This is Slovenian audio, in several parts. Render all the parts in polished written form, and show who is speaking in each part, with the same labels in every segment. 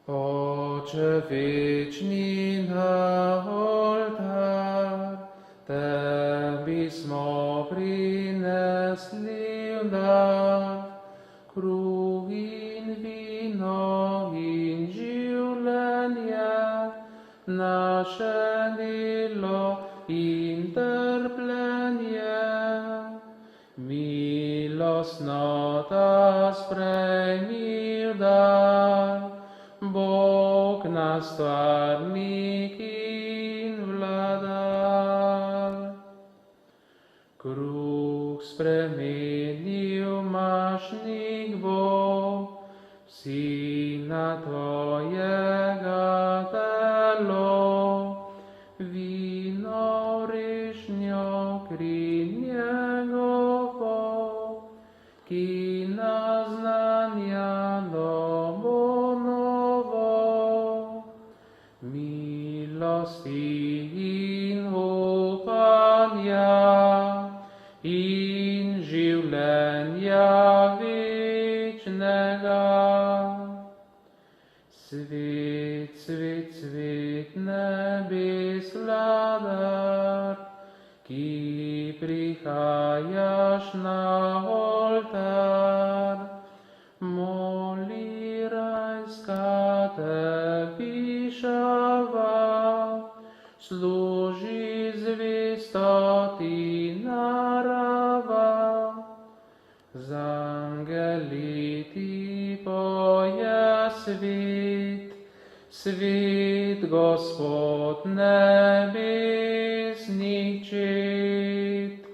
Speaker 1: Oče večni na oltar, Tebi smo prinesli v dar, kruh in vino in življenje, naše delo in trpljenje. Milostno ta sprejmi v dar, Bog naš stvarnik in vladar. Kruh spremenil mašnik bo, Sina Tvojega telo, vino rešnjo kri njegovo, ki nas znanja dobo novo. Milosti in upanja in življenja večnega. Svet, svet, svet nebes vladar, ki prihajaš na oltar, moli rajska tebi šava, služi zvesto ti narava, z angeli ti poje svet, svet Gospod nebesnih čet.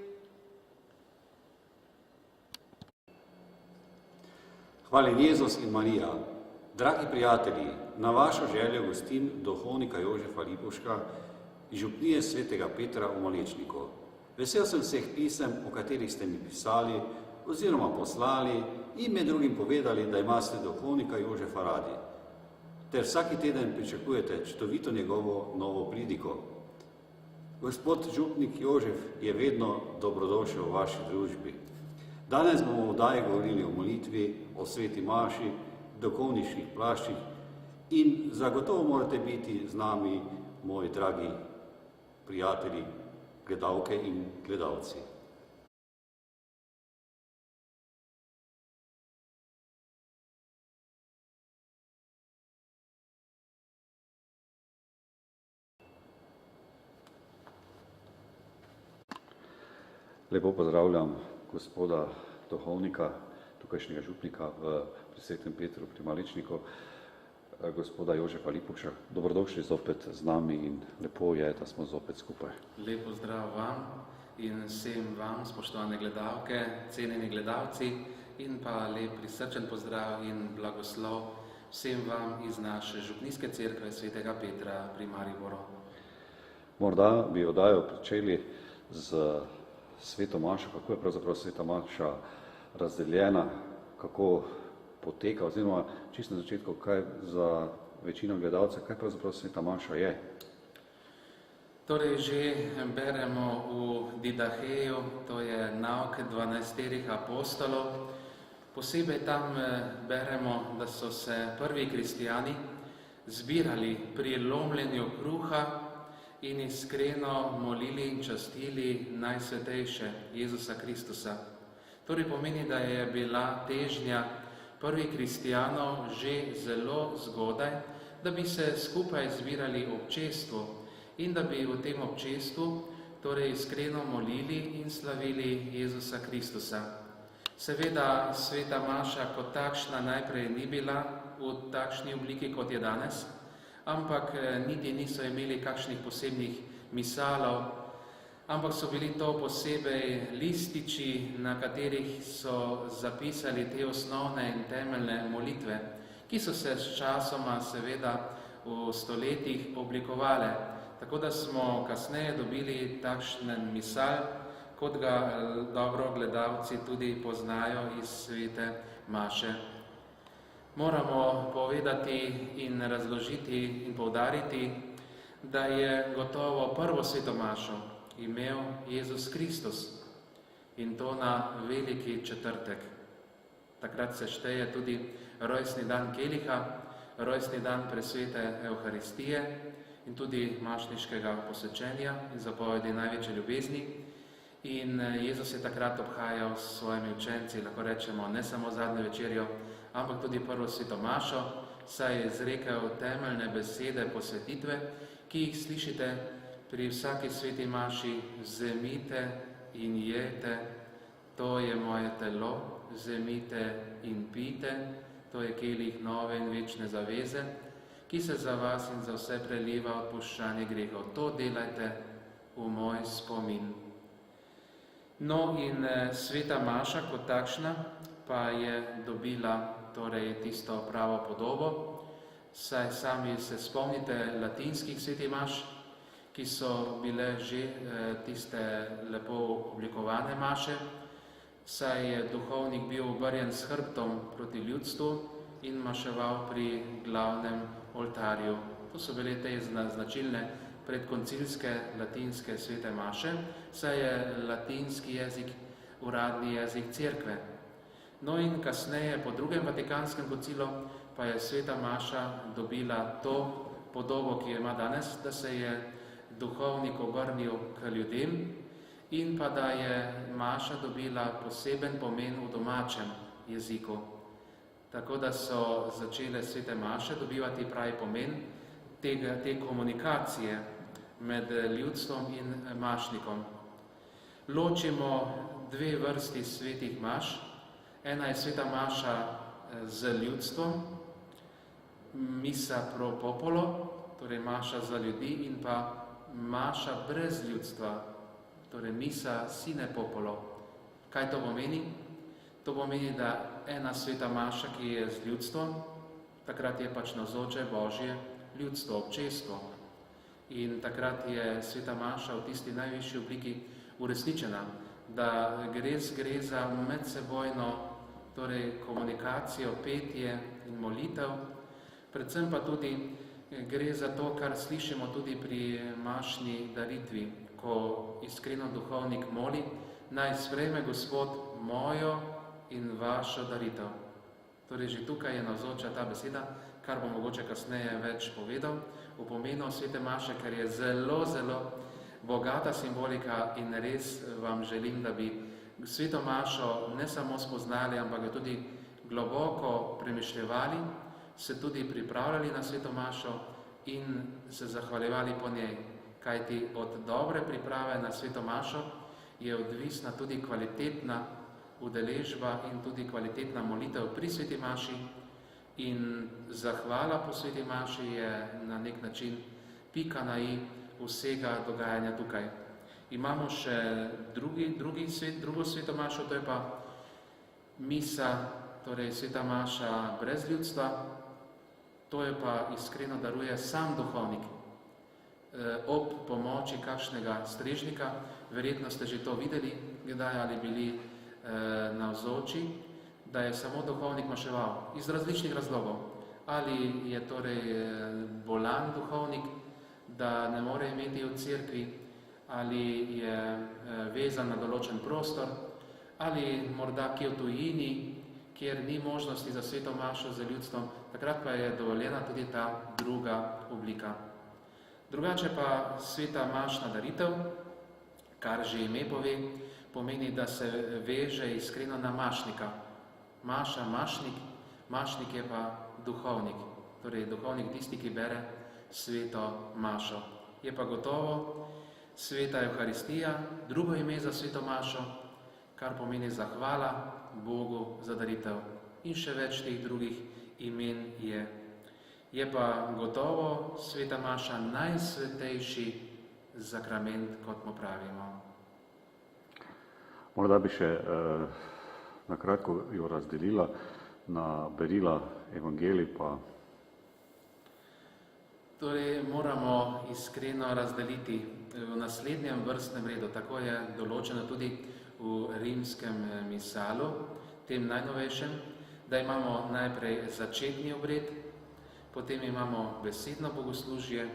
Speaker 2: Hvaljen Jezus in Marija. Dragi prijatelji, na vašo željo gostim duhovnika Jožefa Lipovška, župnije svetega Petra v Malečniku. Vesel sem vseh pisem, o katerih ste mi pisali oziroma poslali in med drugim povedali, da imate duhovnika Jožefa radi, ter vsaki teden pričakujete čudovito njegovo novo pridiko. Gospod župnik Jožef je vedno dobrodošel v vaši družbi. Danes bomo v oddaji govorili o molitvi, o sveti maši, duhovniških plaščih in zagotovo morate biti z nami, moji dragi prijatelji, gledalke in gledalci. Lepo pozdravljam gospoda duhovnika, tukajšnjega župnika pri svetem Petru pri Malečniku, gospoda Jožefa Lipovška. Dobrodošli zopet z nami in lepo je, da smo zopet skupaj.
Speaker 1: Lep pozdrav vam in vsem vam, spoštovane gledalke, cenjeni gledalci, in pa lep prisrčen pozdrav in blagoslov vsem vam iz naše župnijske cerkve svetega Petra pri Mariboru.
Speaker 2: Morda bi oddajo pričeli z sveto mašo, kako je pravzaprav sveta maša razdeljena, kako poteka, oziroma čisto na začetku, kaj za večino gledalcev, kaj pravzaprav sveta maša je.
Speaker 1: Torej že beremo v Didaheju, to je nauk 12 apostolov. Posebej tam beremo, da so se prvi kristijani zbirali pri lomljenju kruha in iskreno molili in častili najsvetejše Jezusa Kristusa. Torej pomeni, da je bila težnja prvih kristijanov že zelo zgodaj, da bi se skupaj zbirali v občestvu in da bi v tem občestvu torej iskreno molili in slavili Jezusa Kristusa. Seveda sveta maša kot takšna najprej ni bila v takšni obliki, kot je danes, ampak niti niso imeli kakšnih posebnih misalov, ampak so bili to posebej lističi, na katerih so zapisali te osnovne in temeljne molitve, ki so se s časoma seveda v stoletjih oblikovale. Tako da smo kasneje dobili takšen misal, kot ga dobro gledalci tudi poznajo iz svete maše. Moramo povedati in razložiti in poudariti, da je gotovo prvo sveto mašo imel Jezus Kristus in to na veliki četrtek. Takrat se šteje tudi rojstni dan Keliha, rojstni dan presvete Evharistije in tudi mašniškega posvečenja in zapovedi največje ljubezni. In Jezus je takrat obhajal s svojimi učenci, lahko rečemo, ne samo zadnjo večerjo, ampak tudi prvo sveto mašo, saj je izrekel temeljne besede posvetitve, ki jih slišite pri vsaki sveti maši: vzemite in jete, to je moje telo, vzemite in pite, to je kelih nove in večne zaveze, ki se za vas in za vse preliva odpuščanje grehov. To delajte v moj spomin. No in sveta maša kot takšna pa je dobila torej tisto pravo podobo, saj sami se spomnite latinskih svetih maš, ki so bile že tiste lepo oblikovane maše, saj je duhovnik bil obrnjen s hrbtom proti ljudstvu in maševal pri glavnem oltarju. To so bile te značilne predkoncilske latinske svete maše, saj je latinski jezik uradni jezik cerkve. No in kasneje, po drugem Vatikanskem koncilu, pa je sveta maša dobila to podobo, ki jo ima danes, da se je duhovnik obrnil k ljudem in pa da je maša dobila poseben pomen v domačem jeziku. Tako da so začele svete maše dobivati pravi pomen te komunikacije med ljudstvom in mašnikom. Ločimo dve vrsti svetih maš. Ena je sveta maša z ljudstvom, misa pro popolo, torej maša za ljudi, in pa maša brez ljudstva, torej misa sine popolo. Kaj to pomeni? To pomeni, da ena sveta maša, ki je z ljudstvom, takrat je pač navzoče Božje ljudstvo, občestvo. In takrat je sveta maša v tisti najvišji obliki uresničena, da gre za medsebojno torej komunikacijo, petje in molitev, predvsem pa tudi gre za to, kar slišimo tudi pri mašni daritvi, ko iskreno duhovnik moli: naj sprejme Gospod mojo in vašo daritev. Torej že tukaj je navzoča ta beseda, kar bom mogoče kasneje več povedal, v pomenu svete maše, ker je zelo, zelo bogata simbolika in res vam želim, da bi sveto mašo ne samo spoznali, ampak jo tudi globoko premišljevali, se tudi pripravljali na sveto mašo in se zahvaljevali po njej. Kajti od dobre priprave na sveto mašo je odvisna tudi kvalitetna udeležba in tudi kvalitetna molitev pri sveti maši, in zahvala po sveti maši je na nek način pika na i vsega dogajanja tukaj. Imamo še drugo sveto mašo, to je pa misa, torej sveta maša brez ljudstva, to je pa iskreno daruje sam duhovnik. Ob pomoči kakšnega strežnika, verjetno ste že to videli, kdaj ali bili navzoči, da je samo duhovnik maševal iz različnih razlogov. Ali je torej bolan duhovnik, da ne more imeti v cerkvi, ali je vezan na določen prostor, ali morda kje v tujini, kjer ni možnosti za sveto mašo z ljudstvom, takrat pa je dovoljena tudi ta druga oblika. Drugače pa sveta mašna daritev, kar že ime pove, pomeni, da se veže iskreno na mašnika. Maša, mašnik, mašnik je pa duhovnik, torej duhovnik tisti, ki bere sveto mašo. Je pa gotovo sveta Evharistija, drugo ime za sveto mašo, kar pomeni zahvala Bogu za daritev. In še več teh drugih imen je. Je pa gotovo sveta maša najsvetejši zakrament, kot mu pravimo.
Speaker 2: Morda bi še na kratko jo razdelila na berila evangelij pa.
Speaker 1: Torej moramo iskreno razdeliti v naslednjem vrstnem redu, tako je določeno tudi v rimskem misalu, tem najnovejšem, da imamo najprej začetni obred, potem imamo besedno bogoslužje,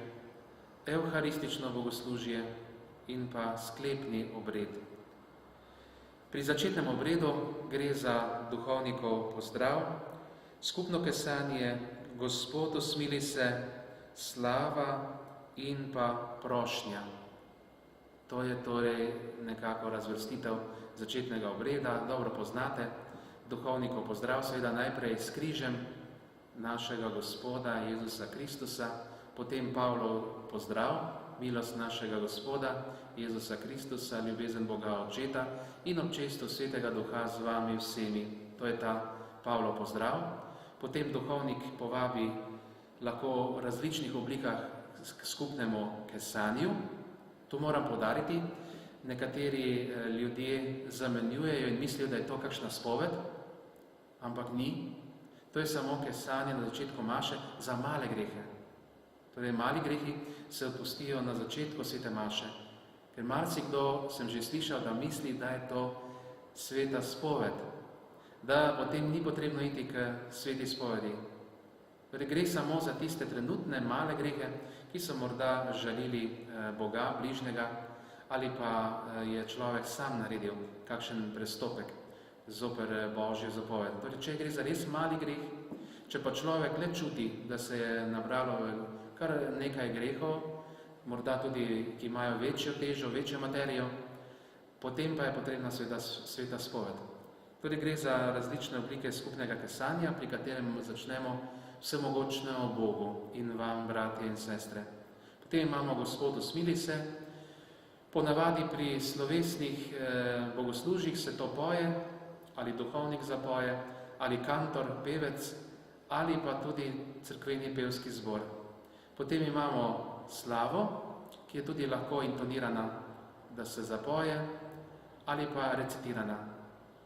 Speaker 1: evharistično bogoslužje in pa sklepni obred. Pri začetnem obredu gre za duhovnikov pozdrav, Skupno kesanje, Gospodu smili se, slava in pa prošnja. To je torej nekako razvrstitev začetnega obreda, dobro poznate. Duhovnikov pozdrav, seveda najprej s križem našega Gospoda Jezusa Kristusa, potem Pavlov pozdrav, milost našega Gospoda Jezusa Kristusa, ljubezen Boga Očeta in občestvo Svetega Duha z vami vsemi. To je ta Pavlov pozdrav. Potem duhovnik povabi lahko v različnih oblikah k skupnemu kesanju. To moram poudariti. Nekateri ljudje zamenjujejo in mislijo, da je to kakšna spoved, ampak ni. To je samo kesanje na začetku maše za male grehe. Torej, mali grehi se odpustijo na začetku svete maše. Ker marsikdo sem že slišal, da misli, da je to sveta spoved, da potem ni potrebno iti k sveti spovedi. Torej, gre samo za tiste trenutne male grehe, ki so morda žalili Boga, bližnjega, ali pa je človek sam naredil kakšen prestopek zoper Božjo zapoved. Torej, če gre za res mali greh, če pa človek le čuti, da se je nabralo kar nekaj grehov, morda tudi, ki imajo večjo težo, večjo materijo, potem pa je potrebna sveta spoved. Torej, gre za različne oblike skupnega kesanja, pri katerem začnemo vsemogočnemu Bogu in vam, bratje in sestre. Potem imamo Gospodu smili se. Ponavadi pri slovesnih bogoslužjih se to poje, ali duhovnik zapoje, ali kantor, pevec, ali pa tudi cerkveni pevski zbor. Potem imamo slavo, ki je tudi lahko intonirana, da se zapoje, ali pa recitirana.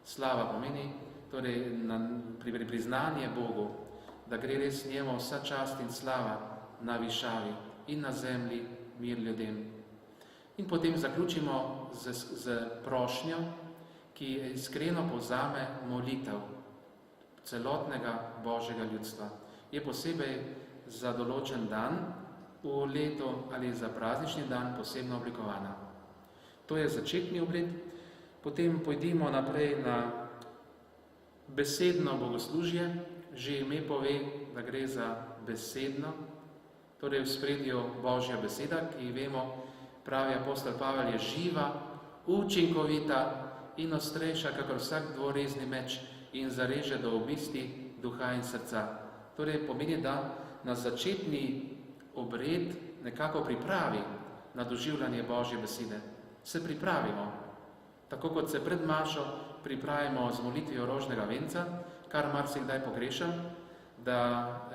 Speaker 1: Slava pomeni torej priznanje Bogu, da gre res njemu vsa čast in slava na višavi in na zemlji mir ljudem. In potem zaključimo z prošnjo, ki iskreno povzame molitev celotnega Božjega ljudstva. Je posebej za določen dan v letu ali za praznični dan posebno oblikovana. To je začetni obred. Potem pojdimo naprej na besedno bogoslužje. Že ime pove, da gre za besedno, torej v spredju Božja beseda, ki vemo, pravi apostol Pavel, je živa, učinkovita in ostrejša, kakor vsak dvorezni meč in zareže do obisti duha in srca. Torej pomeni, da nas začetni obred nekako pripravi na doživljanje Božje besede. Se pripravimo, tako kot se pred mašo pripravimo z molitvijo rožnega venca, kar marsikdaj pogrešam, da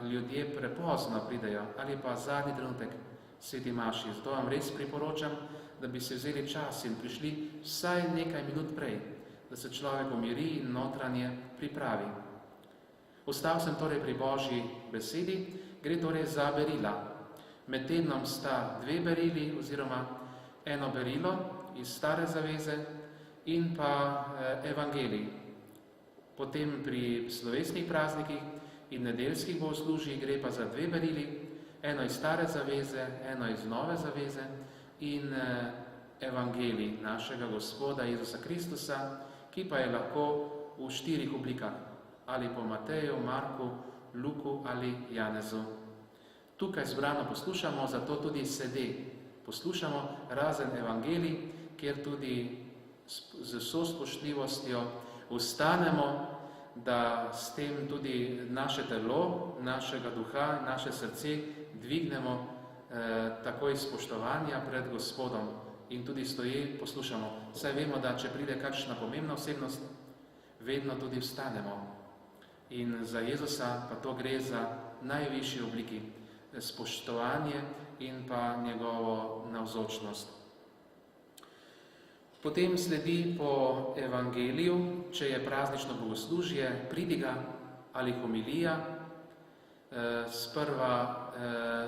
Speaker 1: ljudje prepozno pridejo ali pa zadnji trenutek sveti maši. Zato vam res priporočam, da bi se vzeli čas in prišli vsaj nekaj minut prej, da se človek umiri in notranje pripravi. Ostal sem torej pri Božji besedi, gre torej za berila. Med tednom sta 2 berili oziroma eno berilo iz Stare zaveze in pa evangelij. Potem pri slovesnih praznikih in nedeljskih bogoslužjih gre pa za 2 berili, eno iz Stare zaveze, eno iz Nove zaveze in evangelij našega Gospoda Jezusa Kristusa, ki pa je lahko v 4 oblikah, ali po Mateju, Marku, Luku ali Janezu. Tukaj zbrano poslušamo, zato tudi sede. Poslušamo razen evangelij, kjer tudi z vso spoštljivostjo ustanemo, da s tem tudi naše telo, našega duha, naše srce dvignemo takoj spoštovanja pred Gospodom in tudi stoje poslušamo. Saj vemo, da če pride kakšna pomembna osebnost, vedno tudi vstanemo. In za Jezusa pa to gre za najvišji obliki spoštovanje in pa njegovo navzočnost. Potem sledi po evangeliju, če je praznično bogoslužje, pridiga ali homilija. Sprva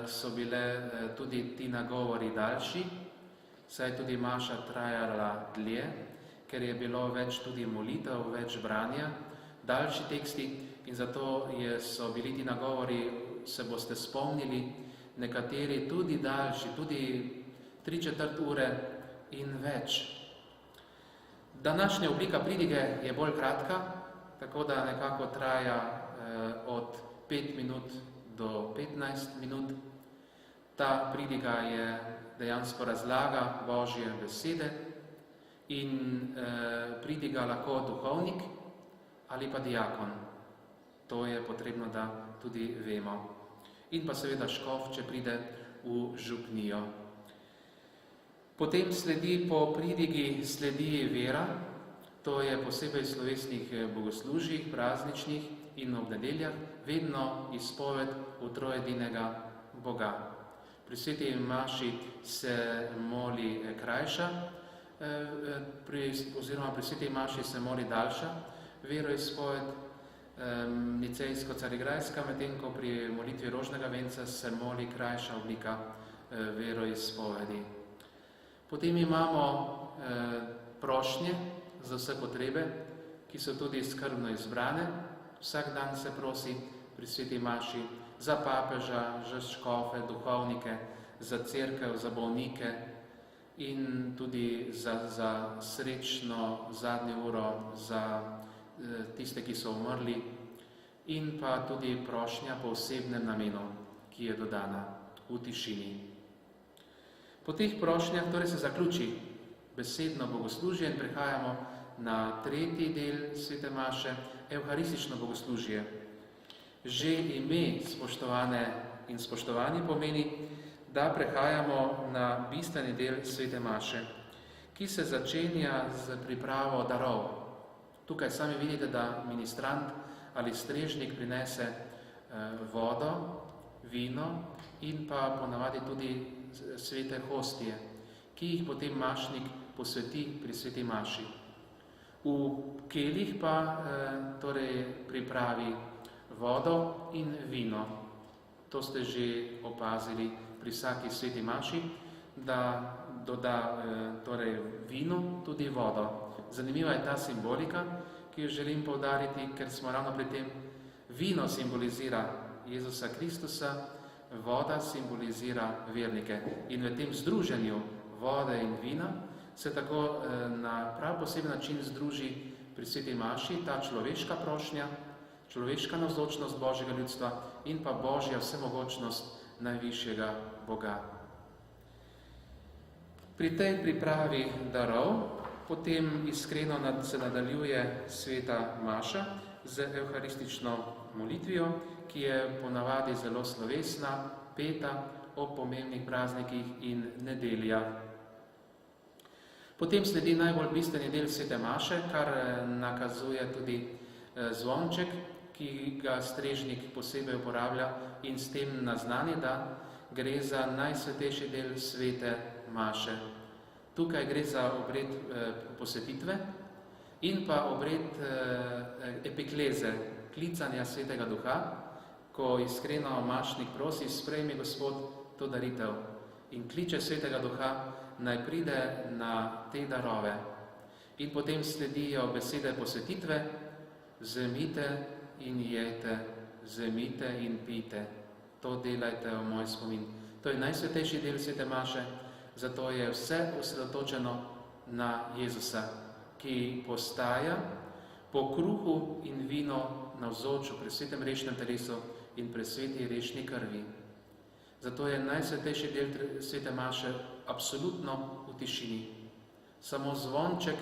Speaker 1: so bile tudi ti nagovori daljši, saj tudi maša trajala dlje, ker je bilo več tudi molitev, več branja, daljši teksti in zato so bili ti nagovori, se boste spomnili, nekateri tudi daljši, tudi 3/4 ure in več. Današnja oblika pridige je bolj kratka, tako da nekako traja od 5 minut do 15 minut. Ta pridiga je dejansko razlaga Božje besede in pridiga lahko duhovnik ali pa diakon. To je potrebno, da tudi vemo. In pa seveda škof, če pride v župnijo. Potem po pridigi sledi vera, to je posebej v slovesnih bogoslužjih, prazničnih in ob nedeljah, vedno izpoved v trojedinega Boga. Pri sveti maši se moli krajša, oziroma pri sveti maši se moli daljša veroizpoved, nicejsko-carigrajska, medtem ko pri molitvi rožnega venca se moli krajša oblika veroizpovedi. Potem imamo prošnje za vse potrebe, ki so tudi skrbno izbrane. Vsak dan se prosi pri sveti maši za papeža, za škofe, duhovnike, za cerkev, za bolnike in tudi za srečno zadnjo uro za tiste, ki so umrli, in pa tudi prošnja po osebnem namenu, ki je dodana v tišini. Po teh prošnjah torej se zaključi besedno bogoslužje in prehajamo na tretji del svete maše, evharistično bogoslužje. Že ime, spoštovane in spoštovani, pomeni, da prehajamo na bistveni del svete maše, ki se začenja z pripravo darov. Tukaj sami vidite, da ministrant ali strežnik prinese vodo, vino in pa ponavadi tudi svete hostije, ki jih potem mašnik posveti pri sveti maši. V kelih pa torej pripravi vodo in vino. To ste že opazili pri vsaki sveti maši, da doda torej vino, tudi vodo. Zanimiva je ta simbolika, ki jo želim poudariti, ker smo ravno pri tem. Vino simbolizira Jezusa Kristusa, voda simbolizira vernike. In v tem združenju vode in vina se tako na prav poseben način združi pri sveti maši ta človeška prošnja, človeška navzočnost Božjega ljudstva in pa Božja vsemogočnost najvišjega Boga. Pri tej pripravi darov potem iskreno se nadaljuje sveta maša z evharistično molitvijo, ki je ponavadi zelo slovesna, peta ob pomembnih praznikih in nedeljah. Potem sledi najbolj bistveni del svete maše, kar nakazuje tudi zvonček, ki ga strežnik posebej uporablja in s tem naznani, da gre za najsvetejši del svete maše. Tukaj gre za obred posvetitve in pa obred epikleze, klicanja svetega duha, ko iskreno mašnik prosi, sprejmi Gospod to daritev in kliče svetega duha, naj pride na te darove. In potem sledijo besede posvetitve, vzemite in jejte, vzemite in pijte. To delajte v moj spomin. To je najsvetejši del svete maše, zato je vse osredotočeno na Jezusa, ki postaja po kruhu in vino navzoč pri svetem rešnem telesu in pri sveti rešni krvi. Zato je najsvetejši del svete maše absolutno v tišini. Samo zvonček,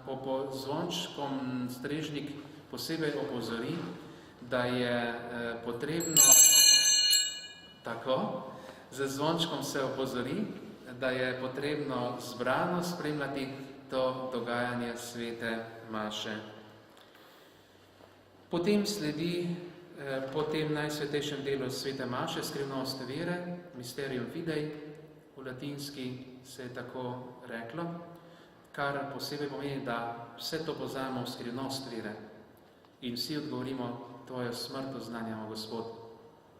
Speaker 1: po zvončkom strežnik posebej opozori, da je potrebno tako, z zvončkom se opozori, da je potrebno zbrano spremljati to dogajanje svete maše. Potem sledi po tem najsvetejšem delu svete maše skrivnost vere, mysterium fidei, v latinski se je tako reklo, kar posebej pomeni, da vse to poznamo v skrivnost vere. In vsi odgovorimo, tvojo smrt oznanjamo, Gospod,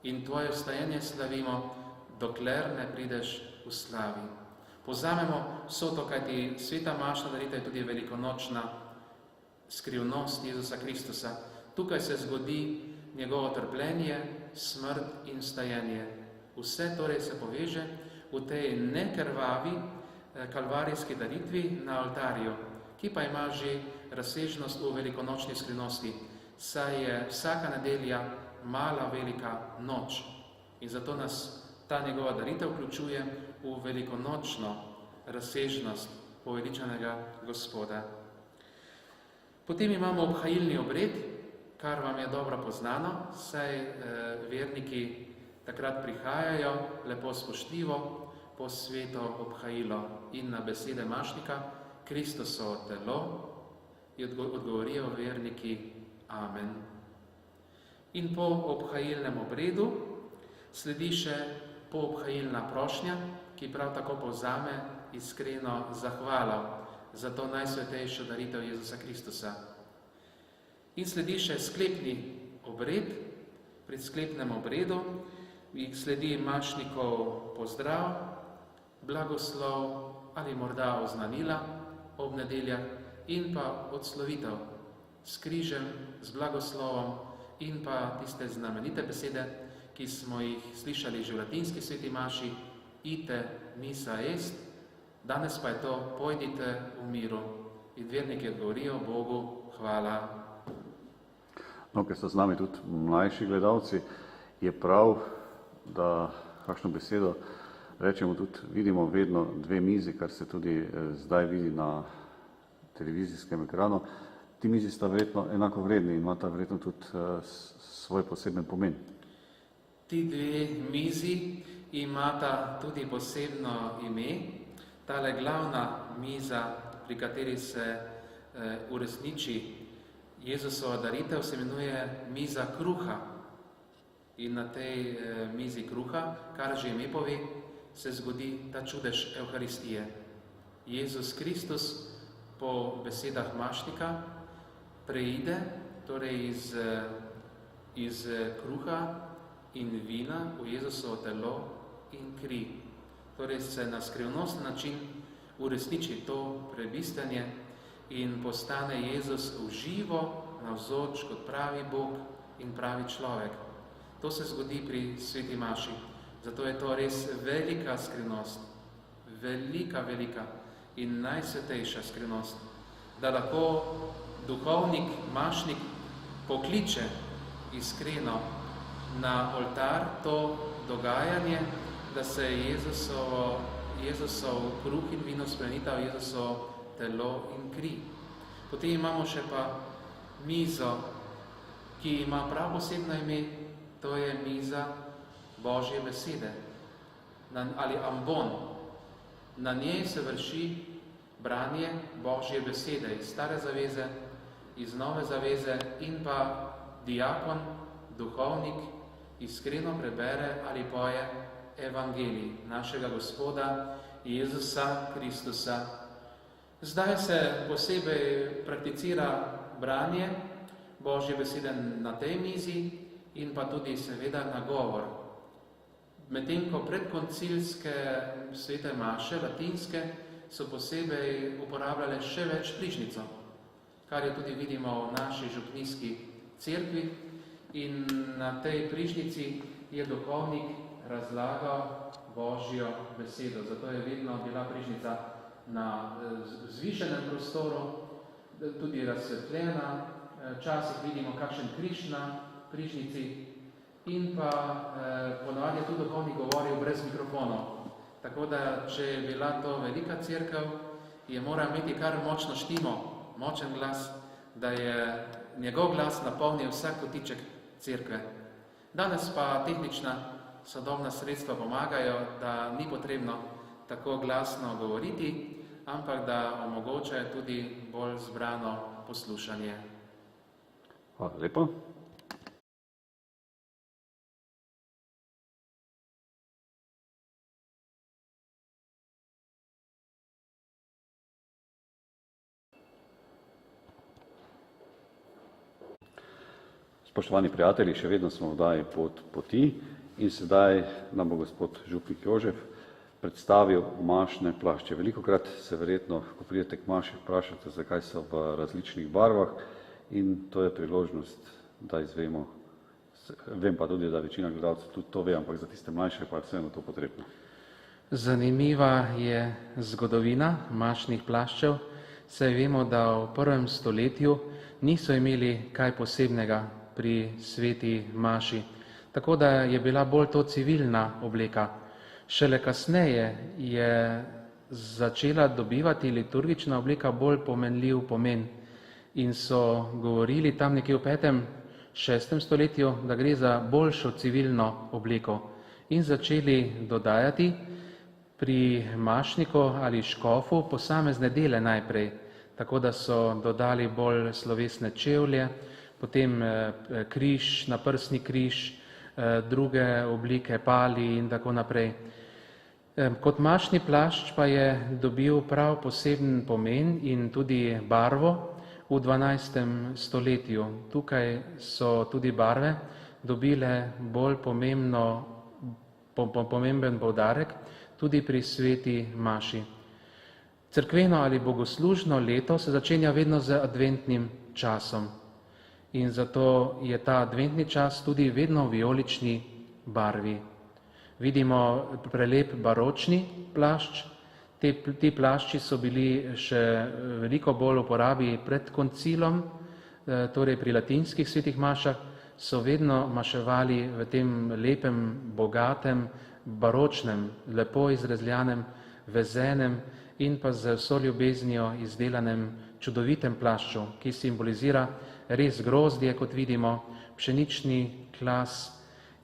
Speaker 1: in tvoje vstajenje slavimo, dokler ne prideš v slavi. Pozamemo vso to, kajti sveta mašna daritev je tudi velikonočna skrivnost Jezusa Kristusa. Tukaj se zgodi njegovo trpljenje, smrt in vstajenje. Vse torej se poveže v tej nekrvavi kalvarijski daritvi na oltarju, ki pa ima že razsežnost v velikonočni skrivnosti. saj je vsaka nedelja mala velika noč in zato nas ta njegova daritev vključuje v velikonočno razsežnost poveličanega Gospoda. Potem imamo obhajilni obred, kar vam je dobro poznano, saj verniki takrat prihajajo lepo spoštljivo po sveto obhajilo in na besede mašnika Kristusovo telo in odgovorijo verniki Amen. In po obhajilnem obredu sledi še poobhajilna prošnja, ki prav tako povzame iskreno zahvalo za to najsvetejšo daritev Jezusa Kristusa. In sledi še sklepni obred. Pri sklepnem obredu sledi mašnikov pozdrav, blagoslov ali morda oznanila ob nedeljah in pa odslovitev s križem, z blagoslovom in pa tiste znamenite besede, ki smo jih slišali že v latinski sveti maši, ite missa est, danes pa je to pojdite v miru. In verniki odgovorijo Bogu hvala.
Speaker 2: No, ker so z nami tudi mlajši gledalci, je prav, da kakšno besedo rečemo tudi, vidimo vedno dve mizi, kar se tudi zdaj vidi na televizijskem ekranu. Ti mizi sta verjetno enako vredni in imata verjetno tudi svoj poseben pomen.
Speaker 1: Ti dve mizi imata tudi posebno ime. Tale glavna miza, pri kateri se uresniči Jezusova daritev, se imenuje miza kruha. In na tej mizi kruha, kar že ime pove, se zgodi ta čudež Evharistije. Jezus Kristus po besedah mašnika preide, torej iz kruha in vina v Jezusovo telo in kri. Torej se na skrivnosten način uresniči to prebistanje in postane Jezus v živo navzoč kot pravi Bog in pravi človek. To se zgodi pri sveti maši. Zato je to res velika skrivnost, velika in najsvetejša skrivnost, da lahko duhovnik, mašnik pokliče iskreno na oltar to dogajanje, da se Jezusov kruh in vino spremenita v Jezusovo telo in kri. Potem imamo še pa mizo, ki ima prav posebno ime, to je miza Božje besede ali ambon. Na njej se vrši branje Božje besede iz Stare zaveze, iz Nove zaveze in pa diakon, duhovnik, iskreno prebere ali poje evangelij našega Gospoda Jezusa Kristusa. Zdaj se posebej prakticira branje Božje besede na tej mizi in pa tudi seveda nagovor. Medtem ko predkoncilske svete maše, latinske, so posebej uporabljale še več prižnico, kar je tudi vidimo v naši župnijski cerkvi. In na tej prižnici je duhovnik razlagal Božjo besedo. Zato je vedno bila prižnica na zvišenem prostoru, tudi razsvetljena. Včasih vidimo kakšen križ na prižnici in pa ponavadi je tudi duhovnik govoril brez mikrofonov. Tako da, če je bila to velika cerkev, je moral imeti kar močno štimo, močen glas, da je njegov glas napolnil vsak kotiček cerkve. Danes pa tehnična sodobna sredstva pomagajo, da ni potrebno tako glasno govoriti, ampak da omogočajo tudi bolj zbrano poslušanje.
Speaker 2: Hvala lepa. Spoštovani prijatelji, še vedno smo v oddaji Pot poti in sedaj nam bo gospod župnik Jožef predstavil mašne plašče. Velikokrat se verjetno, ko pridete k maši, vprašate, zakaj so v različnih barvah in to je priložnost, da izvemo. Vem pa tudi, da večina gledalcev tudi to ve, ampak za tiste mlajše pa je vseeno to potrebno.
Speaker 1: Zanimiva je zgodovina mašnih plaščev, saj vemo, da v 1. stoletju niso imeli kaj posebnega pri sveti maši. Tako da je bila bolj to civilna obleka. Šele kasneje je začela dobivati liturgična obleka bolj pomenljiv pomen in so govorili tam nekje v 5. 6. stoletju, da gre za boljšo civilno obleko in začeli dodajati pri mašniku ali škofu posamezne dele najprej, tako da so dodali bolj slovesne čevlje, potem križ, naprsni križ, druge oblike pali in tako naprej. Kot mašni plašč pa je dobil prav poseben pomen in tudi barvo v 12. stoletju. Tukaj so tudi barve dobile bolj pomemben poudarek tudi pri sveti maši. Cerkveno ali bogoslužno leto se začenja vedno z adventnim časom in zato je ta adventni čas tudi vedno v vijolični barvi. Vidimo prelep baročni plašč. Ti plašči so bili še veliko bolj v uporabi pred koncilom, torej pri latinskih svetih mašah so vedno maševali v tem lepem, bogatem, baročnem, lepo izrezljanem, vezenem in pa z vso ljubeznijo izdelanem čudovitem plašču, ki simbolizira res grozdje, kot vidimo, pšenični klas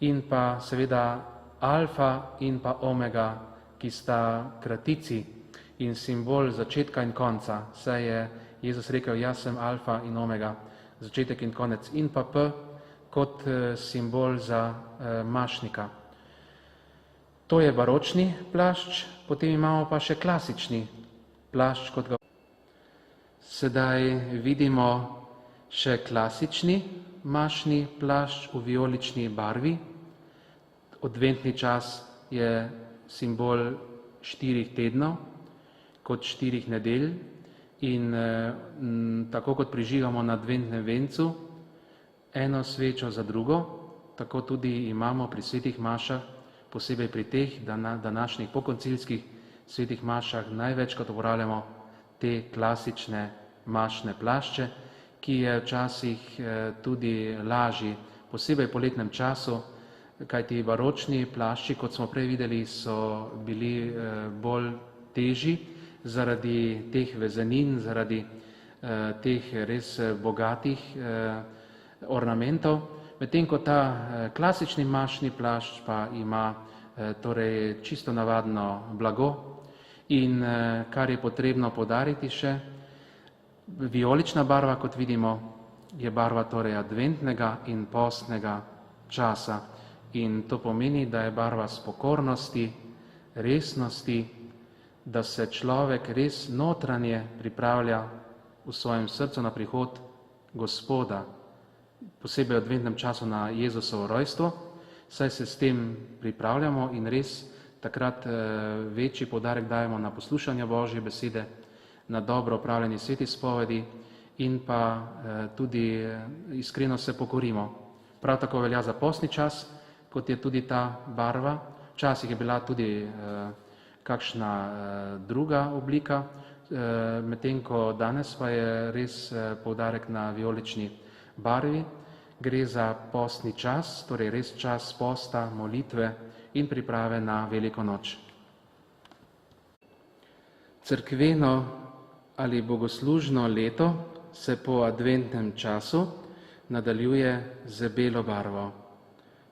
Speaker 1: in pa seveda alfa in pa omega, ki sta kratici in simbol začetka in konca. Saj je Jezus rekel, jaz sem alfa in omega, začetek in konec, in pa P kot simbol za mašnika. To je baročni plašč, potem imamo pa še klasični plašč, kot ga. Sedaj vidimo še klasični mašni plašč v vijolični barvi. Adventni čas je simbol 4 tednov, kot 4 nedelj in tako kot prižigamo na adventnem vencu eno svečo za drugo, tako tudi imamo pri svetih mašah, posebej pri teh današnjih pokoncilskih svetih mašah, največkrat uporabljamo te klasične mašne plašče, ki je včasih tudi lažji, posebej po letnem času, kajti baročni plašči, kot smo prej videli, so bili bolj težji zaradi teh vezenin, zaradi teh res bogatih ornamentov, medtem ko ta klasični mašni plašč pa ima torej čisto navadno blago in kar je potrebno poudariti še, vijolična barva, kot vidimo, je barva torej adventnega in postnega časa. In to pomeni, da je barva spokornosti, resnosti, da se človek res notranje pripravlja v svojem srcu na prihod Gospoda, posebej v adventnem času na Jezusovo rojstvo, saj se s tem pripravljamo in res takrat večji poudarek dajemo na poslušanje Božje besede, na dobro opravljanje sveti spovedi in pa tudi iskreno se pokorimo. Prav tako velja za postni čas, kot je tudi ta barva. Včasih je bila tudi kakšna druga oblika, medtem ko danes pa je res poudarek na vijolični barvi. Gre za postni čas, torej res čas posta, molitve in priprave na veliko noč. Cerkveno ali bogoslužno leto se po adventnem času nadaljuje z belo barvo.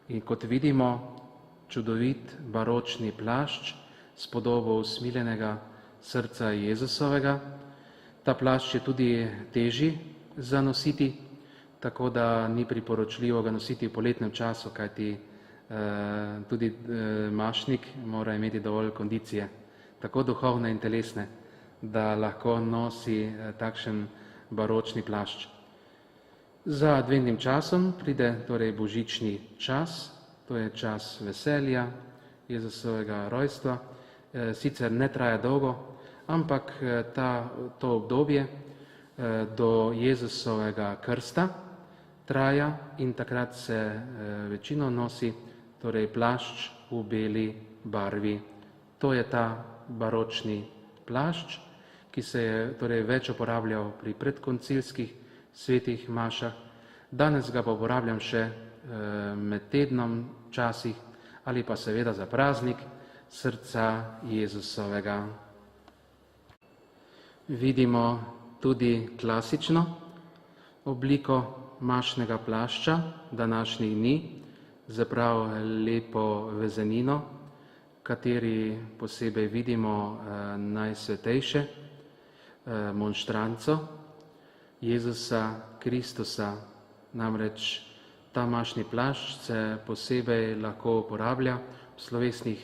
Speaker 1: In kot vidimo, čudovit baročni plašč s podobo usmiljenega srca Jezusovega. Ta plašč je tudi težji za nositi, tako da ni priporočljivo ga nositi v poletnem času, kajti tudi mašnik mora imeti dovolj kondicije, tako duhovne in telesne, da lahko nosi takšen baročni plašč. Za adventnim časom pride torej božični čas, to je čas veselja Jezusovega rojstva. Sicer ne traja dolgo, ampak to obdobje do Jezusovega krsta traja in takrat se večino nosi torej plašč v beli barvi. To je ta baročni plašč, ki se je torej več uporabljal pri predkoncilskih svetih mašah. Danes ga pa uporabljam še med tednom časih ali pa seveda za praznik srca Jezusovega. Vidimo tudi klasično obliko mašnega plašča današnjih dni, zaprav lepo vezenino, kateri posebej vidimo najsvetejše monštranco Jezusa Kristusa. Namreč ta mašni plašč se posebej lahko uporablja v slovesnih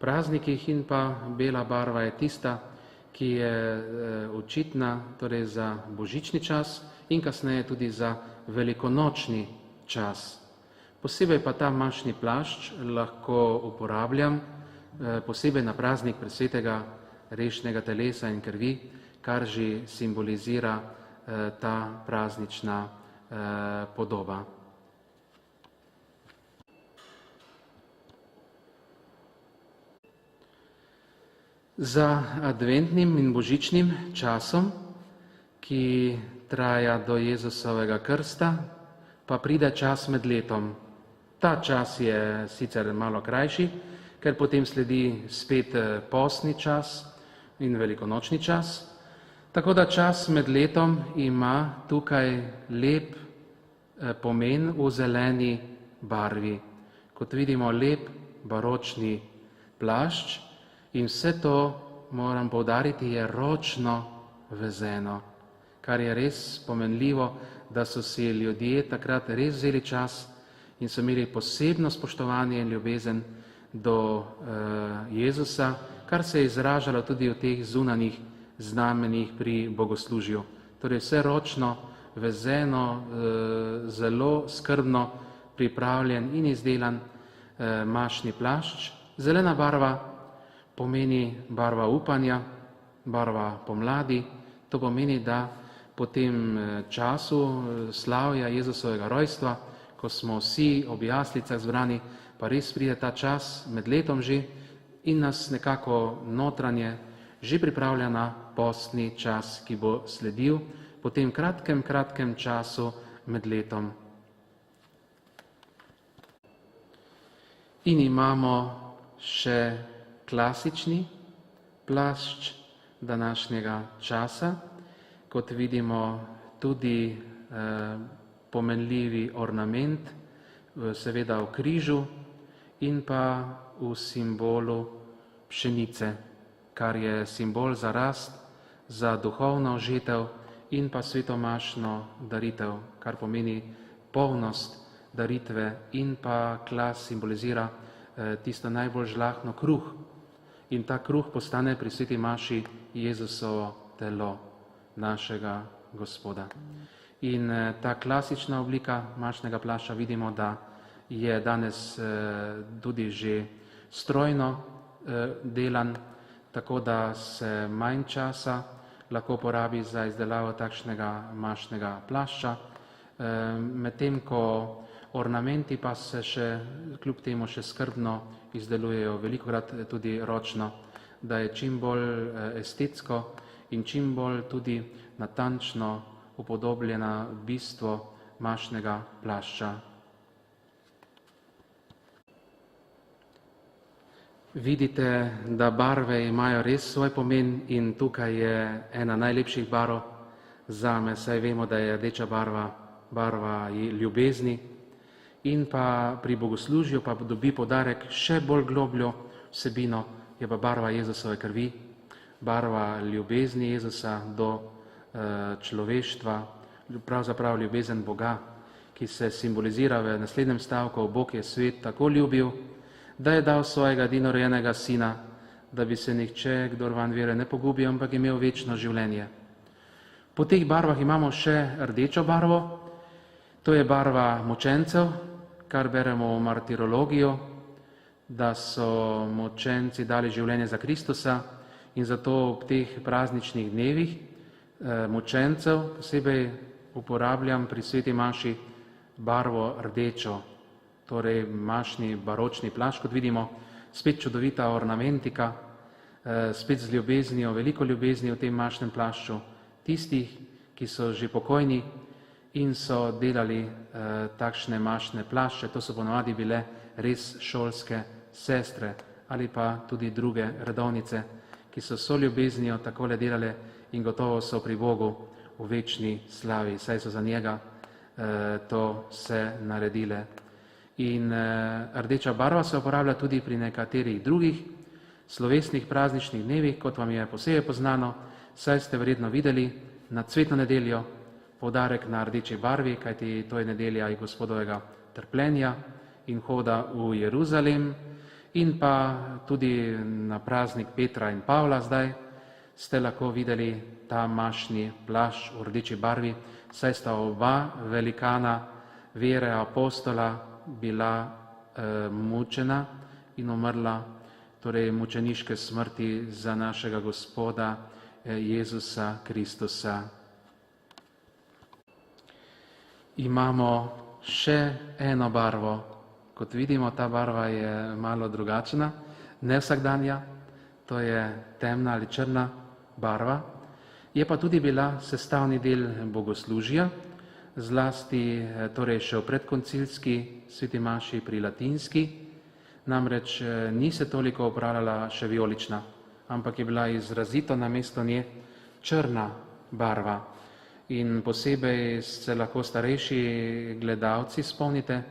Speaker 1: praznikih in pa bela barva je tista, ki je očitna torej za božični čas in kasneje tudi za velikonočni čas. Posebej pa ta mašni plašč lahko uporabljam posebej na praznik presvetega rešnega telesa in krvi, kar že simbolizira ta praznična podoba. Za adventnim in božičnim časom, ki traja do Jezusovega krsta, pa pride čas med letom. Ta čas je sicer malo krajši, ker potem sledi spet postni čas in velikonočni čas. Tako da čas med letom ima tukaj lep pomen v zeleni barvi. Kot vidimo, lep baročni plašč in vse to, moram poudariti, je ročno vezeno, kar je res pomenljivo, da so si ljudje takrat res vzeli čas in so imeli posebno spoštovanje in ljubezen do Jezusa, kar se je izražalo tudi v teh zunanjih znamenjih pri bogoslužju. Torej vse ročno vezeno, zelo skrbno pripravljen in izdelan mašni plašč. Zelena barva pomeni barva upanja, barva pomladi. To pomeni, da po tem času slavja Jezusovega rojstva, ko smo vsi ob jaslicah zbrani, pa res pride ta čas med letom že in nas nekako notranje že pripravlja na postni čas, ki bo sledil po tem kratkem času med letom. In imamo še klasični plašč današnjega časa, kot vidimo tudi pomenljivi ornament, seveda v križu in pa v simbolu pšenice, kar je simbol za rast, za duhovno žetev in pa svetomašno daritev, kar pomeni polnost daritve in pa klas simbolizira tisto najbolj žlahtno kruh. In ta kruh postane pri sveti maši Jezusovo telo našega Gospoda. In ta klasična oblika mašnega plašča vidimo, da je danes tudi že strojno delan, tako da se manj časa lahko porabi za izdelavo takšnega mašnega plašča, medtem ko ornamenti pa se še kljub temu še skrbno izdelujejo, velikokrat tudi ročno, da je čim bolj estetsko in čim bolj tudi natančno upodobljena bistvo mašnega plašča. Vidite, da barve imajo res svoj pomen in tukaj je ena najlepših barv zame, saj vemo, da je rdeča barva ljubezni in pa pri bogoslužju pa dobi poudarek še bolj globljo vsebino, je pa barva Jezusove krvi, barva ljubezni Jezusa do človeštva, pravzaprav ljubezen Boga, ki se simbolizira v naslednjem stavku: Bog je svet tako ljubil, da je dal svojega edinorojenega sina, da bi se nihče, kdor van vere, ne pogubil, ampak imel večno življenje. Po teh barvah imamo še rdečo barvo, to je barva mučencev, kar beremo v martirologiju, da so mučenci dali življenje za Kristusa in zato ob teh prazničnih dnevih mučencev posebej uporabljam pri sveti maši barvo rdečo, torej mašni baročni plašč, kot vidimo, spet čudovita ornamentika, spet z ljubeznijo, veliko ljubezni v tem mašnem plašču, tistih, ki so že pokojni, in so delali takšne mašne plašče. To so ponovadi bile res šolske sestre ali pa tudi druge redovnice, ki so s ljubeznijo takole delale in gotovo so pri Bogu v večni slavi, saj so za njega to vse naredile. In rdeča barva se uporablja tudi pri nekaterih drugih slovesnih prazničnih dnevih, kot vam je posebej poznano, saj ste verjetno videli na cvetno nedeljo poudarek na rdeči barvi, kajti to je nedelja Gospodovega trpljenja in hoda v Jeruzalem, in pa tudi na praznik Petra in Pavla zdaj ste lahko videli ta mašni plašč v rdeči barvi, saj sta oba velikana vere apostola bila mučena in umrla, torej mučeniške smrti za našega Gospoda Jezusa Kristusa. Imamo še eno barvo. Kot vidimo, ta barva je malo drugačna, nevsakdanja, to je temna ali črna barva. Je pa tudi bila sestavni del bogoslužja, zlasti torej še v predkoncilski sveti maši pri latinski, namreč ni se toliko uporabljala še vijolična, ampak je bila izrazito namesto nje črna barva. In posebej se lahko starejši gledalci spomnite,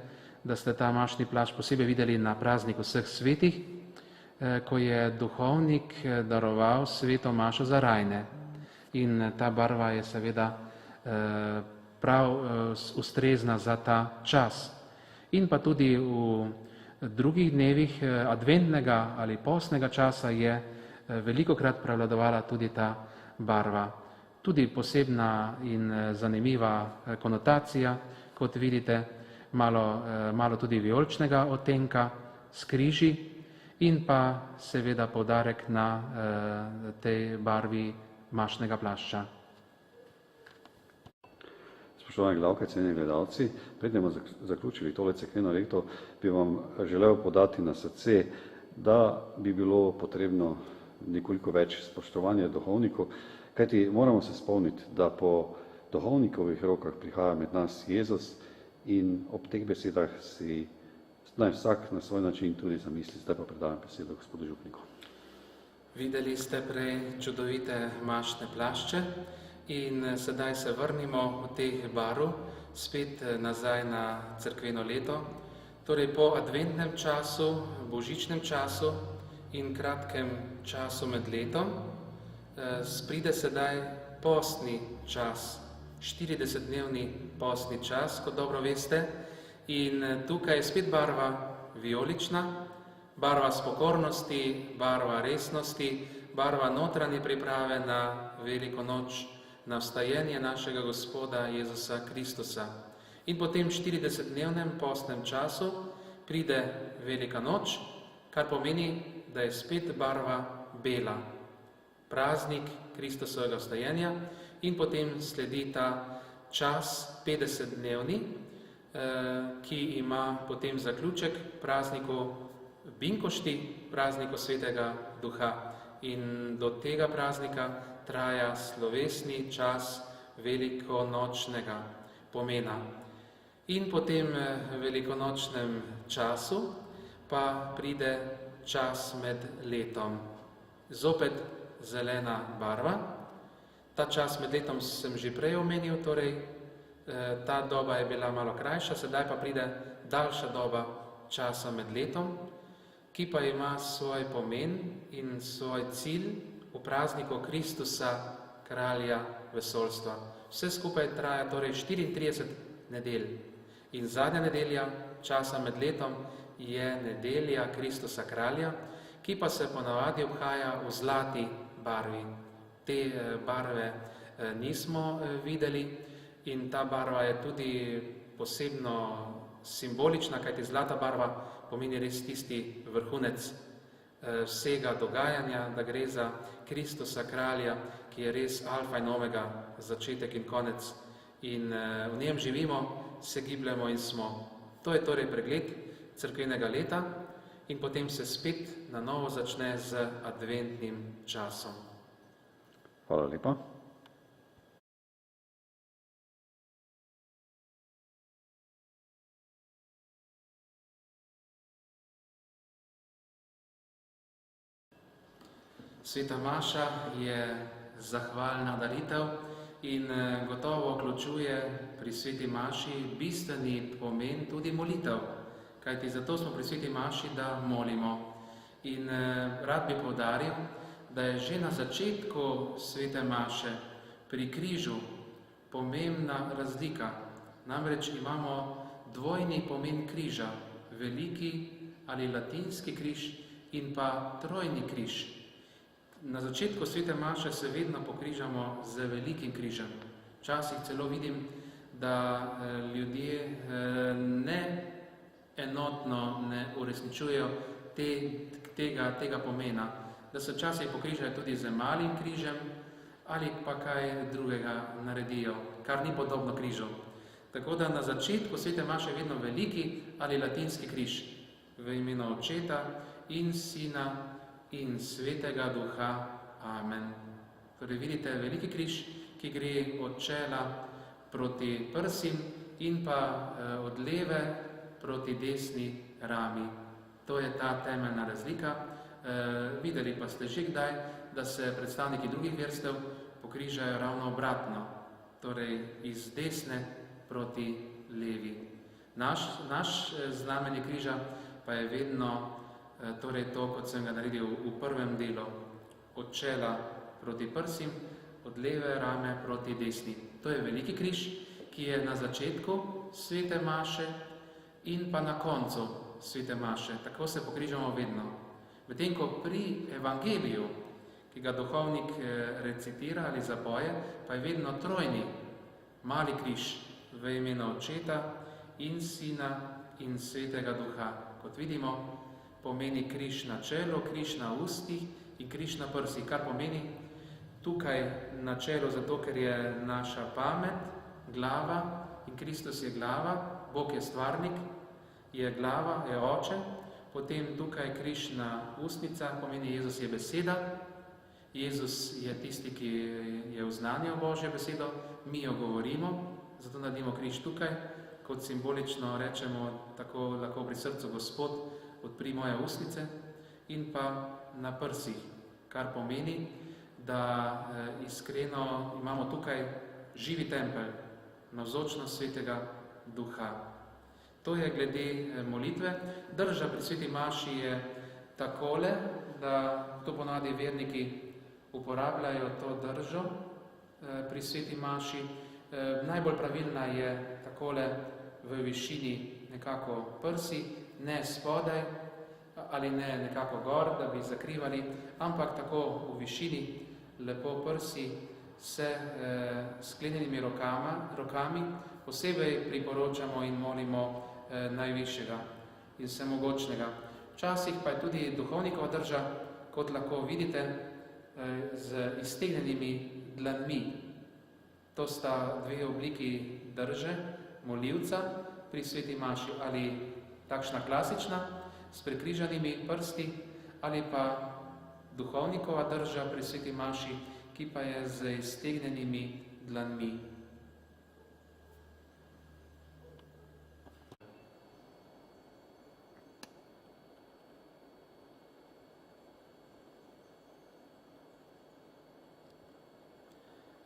Speaker 1: da ste ta mašni plašč posebej videli na praznik vseh svetih, ko je duhovnik daroval sveto mašo za rajne. In ta barva je seveda prav ustrezna za ta čas. In pa tudi v drugih dnevih adventnega ali postnega časa je velikokrat prevladovala tudi ta barva. Tudi posebna in zanimiva konotacija, kot vidite, malo tudi vijoličnega odtenka s križi in pa seveda poudarek na tej barvi mašnega plašča.
Speaker 2: Spoštovani gledalke, cenjeni gledalci, preden bomo zaključili tole cerkveno lekto, bi vam želel podati na srce, da bi bilo potrebno nekoliko več spoštovanja duhovnikov, kajti moramo se spomniti, da po duhovnikovih rokah prihaja med nas Jezus in ob teh besedah si naj vsak na svoj način tudi zamisli. Zdaj pa predajam besedo gospodu župniku.
Speaker 1: Videli ste prej čudovite mašne plašče in sedaj se vrnimo v teh barv spet nazaj na cerkveno leto. Torej po adventnem času, božičnem času in kratkem času med letom pride sedaj postni čas, 40-dnevni postni čas, kot dobro veste, in tukaj je spet barva vijolična, barva spokornosti, barva resnosti, barva notranje priprave na veliko noč, na vstajenje našega Gospoda Jezusa Kristusa. In po tem 40-dnevnem postnem času pride velika noč, kar pomeni, da je spet barva bela, praznik Kristusovega vstajenja, in potem sledi ta čas 50-dnevni, ki ima potem zaključek prazniku Binkošti, prazniku Svetega Duha. In do tega praznika traja slovesni čas velikonočnega pomena. In po tem velikonočnem času pa pride čas med letom. Zopet zelena barva. Ta čas med letom sem že prej omenil, torej ta doba je bila malo krajša, sedaj pa pride daljša doba časa med letom, ki pa ima svoj pomen in svoj cilj v prazniku Kristusa, kralja vesoljstva. Vse skupaj traja torej 34 nedelj. In zadnja nedelja časa med letom je nedelja Kristusa kralja, ki pa se ponavadi obhaja v zlati barvi. Te barve nismo videli in ta barva je tudi posebno simbolična, kajti zlata barva pomeni res tisti vrhunec vsega dogajanja, da gre za Kristusa kralja, ki je res alfa in omega, začetek in konec. In v njem živimo, se gibljamo in smo. To je torej pregled cerkvenega leta in potem se spet na novo začne z adventnim časom.
Speaker 2: Hvala lepa.
Speaker 1: Sveta maša je zahvalna daritev in gotovo vključuje pri sveti maši bistveni pomen tudi molitev, kajti zato smo pri sveti maši, da molimo. In rad bi poudaril, da je že na začetku svete maše pri križu pomembna razlika. Namreč imamo dvojni pomen križa, veliki ali latinski križ in pa trojni križ. Na začetku svete maše se vedno pokrižamo z velikim križem. Včasih celo vidim, da ljudje ne enotno ne uresničujejo tega pomena, da se včasih pokrižajo tudi z malim križem ali pa kaj drugega naredijo, kar ni podobno križu. Tako da na začetku svete maše je vedno veliki ali latinski križ v imenu Očeta in Sina in Svetega Duha. Amen. Torej vidite veliki križ, ki gre od čela proti prsim in pa od leve proti desni rami. To je ta temeljna razlika. Videli pa ste že kdaj, da se predstavniki drugih verstev pokrižajo ravno obratno, torej iz desne proti levi. Naš znamenje križa pa je vedno torej to, kot sem ga naredil v prvem delu, od čela proti prsim, od leve rame proti desni. To je veliki križ, ki je na začetku svete maše in pa na koncu svete maše. Tako se pokrižamo vedno. Medtem ko pri evangeliju, ki ga duhovnik recitira ali zapoje, pa je vedno trojni, mali križ v imenu Očeta in Sina in Svetega Duha. Kot vidimo, pomeni križ na čelu, križ na ustih in križ na prsih, kar pomeni tukaj na čelu, zato ker je naša pamet, glava in Kristus je glava, Bog je stvarnik, je glava, je oče, potem tukaj križ na ustnicah, pomeni Jezus je beseda, Jezus je tisti, ki je oznanil Božjo besedo, mi jo govorimo, zato naredimo križ tukaj, kot simbolično rečemo, tako lahko pri srcu Gospod, odpri moje ustnice, in pa na prsih, kar pomeni, da iskreno imamo tukaj živi tempelj, navzočnost Svetega Duha. To je glede molitve. Drža pri sveti maši je takole, da to ponavadi verniki uporabljajo to držo pri sveti maši. Najbolj pravilna je takole v višini nekako prsi, ne spodaj ali ne nekako gor, da bi zakrivali, ampak tako v višini, lepo prsi, se sklenjenimi rokami posebej priporočamo in molimo najvišjega in vsemogočnega. Včasih pa je tudi duhovnikova drža, kot lahko vidite, z iztegnjenimi dlanmi. To sta dve obliki drže, molivca pri sveti maši, ali takšna klasična, s prekrižanimi prsti, ali pa duhovnikova drža pri sveti maši, ki pa je z iztegnjenimi dlanmi.